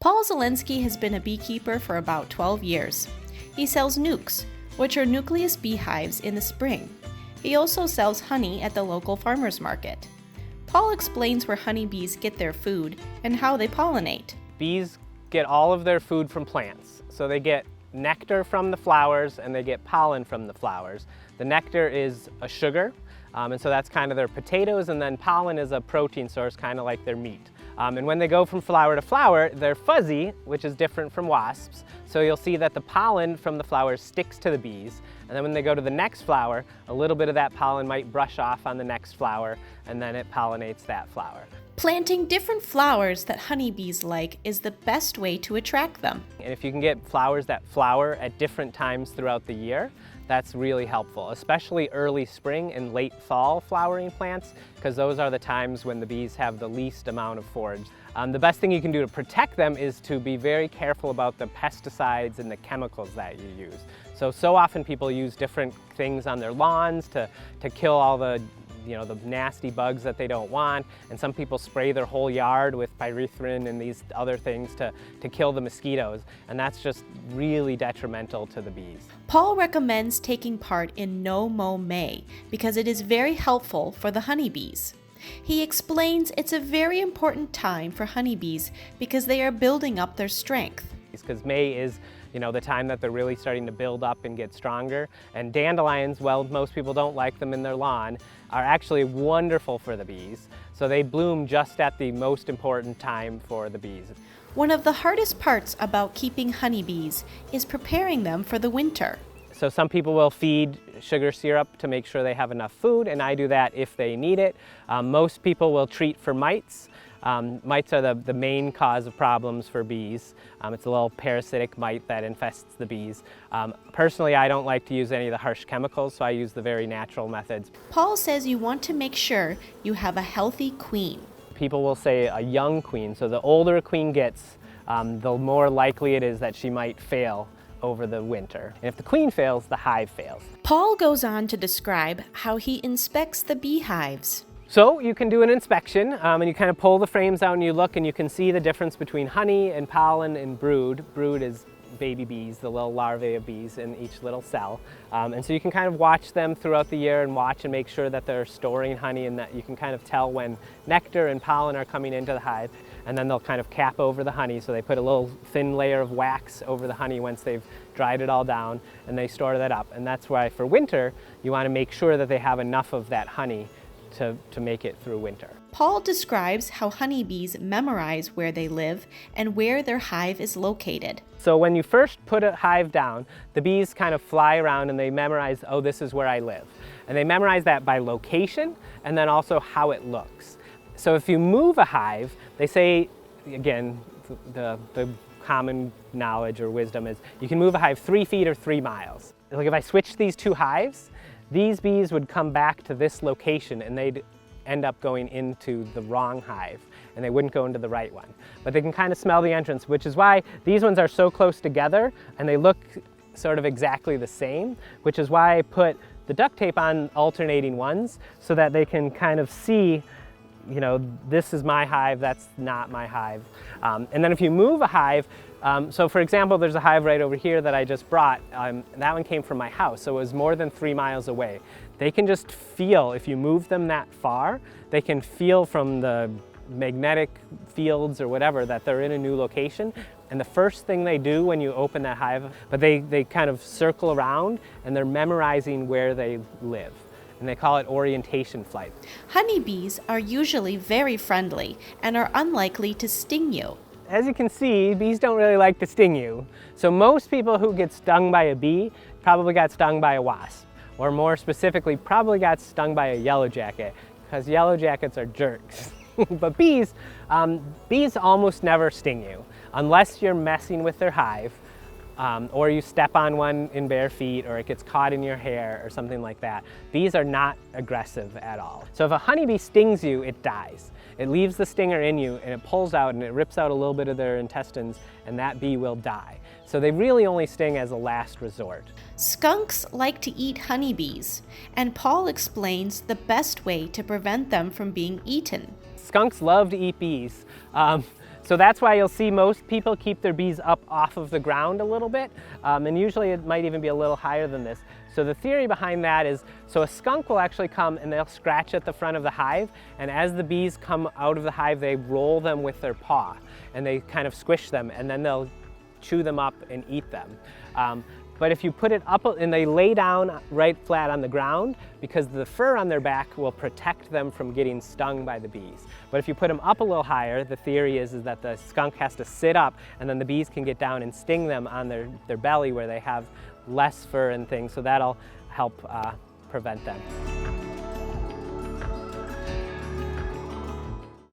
Paul Zelenski has been a beekeeper for about 12 years. He sells nukes, which are nucleus beehives in the spring. He also sells honey at the local farmers market. Paul explains where honeybees get their food and how they pollinate. Bees get all of their food from plants. So they get nectar from the flowers and they get pollen from the flowers. The nectar is a sugar, and so that's kind of their potatoes, and then pollen is a protein source, kind of like their meat. And when they go from flower to flower, they're fuzzy, which is different from wasps. So you'll see that the pollen from the flowers sticks to the bees, and then when they go to the next flower, a little bit of that pollen might brush off on the next flower, and then it pollinates that flower. Planting different flowers that honeybees like is the best way to attract them. And if you can get flowers that flower at different times throughout the year, that's really helpful, especially early spring and late fall flowering plants, because those are the times when the bees have the least amount of forage. The best thing you can do to protect them is to be very careful about the pesticides and the chemicals that you use. So often people use different things on their lawns to kill all the nasty bugs that they don't want, and some people spray their whole yard with pyrethrin and these other things to kill the mosquitoes, and that's just really detrimental to the bees. Paul recommends taking part in No Mow May because it is very helpful for the honeybees. He explains it's a very important time for honeybees because they are building up their strength. Because May is the time that they're really starting to build up and get stronger. And dandelions, well, most people don't like them in their lawn, are actually wonderful for the bees. So they bloom just at the most important time for the bees. One of the hardest parts about keeping honeybees is preparing them for the winter. So some people will feed sugar syrup to make sure they have enough food, and I do that if they need it. Most people will treat for mites. Mites are the main cause of problems for bees. It's a little parasitic mite that infests the bees. Personally, I don't like to use any of the harsh chemicals, so I use the very natural methods. Paul says you want to make sure you have a healthy queen. People will say a young queen, so the older a queen gets, the more likely it is that she might fail over the winter. And if the queen fails, the hive fails. Paul goes on to describe how he inspects the beehives. So you can do an inspection, and you kind of pull the frames out and you look and you can see the difference between honey and pollen and brood. Brood is baby bees, the little larvae of bees in each little cell. And so you can kind of watch them throughout the year and watch and make sure that they're storing honey, and that you can kind of tell when nectar and pollen are coming into the hive. And then they'll kind of cap over the honey, so they put a little thin layer of wax over the honey once they've dried it all down, and they store that up. And that's why for winter, you want to make sure that they have enough of that honey to make it through winter. Paul describes how honeybees memorize where they live and where their hive is located. So when you first put a hive down, the bees kind of fly around and they memorize, oh, this is where I live. And they memorize that by location and then also how it looks. So if you move a hive, they say, again, the common knowledge or wisdom is you can move a hive 3 feet or 3 miles. Like if I switch these two hives, these bees would come back to this location and they'd end up going into the wrong hive and they wouldn't go into the right one. But they can kind of smell the entrance, which is why these ones are so close together and they look sort of exactly the same, which is why I put the duct tape on alternating ones so that they can kind of see, this is my hive, that's not my hive. And then if you move a hive, so for example, there's a hive right over here that I just brought. That one came from my house, so it was more than 3 miles away. They can just feel, if you move them that far, they can feel from the magnetic fields or whatever that they're in a new location. And the first thing they do when you open that hive, but they kind of circle around and they're memorizing where they live. And they call it orientation flight. Honeybees are usually very friendly and are unlikely to sting you. As you can see, bees don't really like to sting you. So most people who get stung by a bee probably got stung by a wasp, or more specifically, probably got stung by a yellow jacket, because yellow jackets are jerks. But bees almost never sting you, unless you're messing with their hive, or you step on one in bare feet, or it gets caught in your hair or something like that. Bees are not aggressive at all. So if a honeybee stings you, it dies. It leaves the stinger in you and it pulls out and it rips out a little bit of their intestines, and that bee will die. So they really only sting as a last resort. Skunks like to eat honeybees, and Paul explains the best way to prevent them from being eaten. Skunks love to eat bees. So that's why you'll see most people keep their bees up off of the ground a little bit, and usually it might even be a little higher than this. So the theory behind that is, so a skunk will actually come and they'll scratch at the front of the hive, and as the bees come out of the hive, they roll them with their paw, and they kind of squish them, and then they'll chew them up and eat them. But if you put it up, and they lay down right flat on the ground, because the fur on their back will protect them from getting stung by the bees. But if you put them up a little higher, the theory is that the skunk has to sit up, and then the bees can get down and sting them on their belly where they have less fur and things, so that'll help prevent them.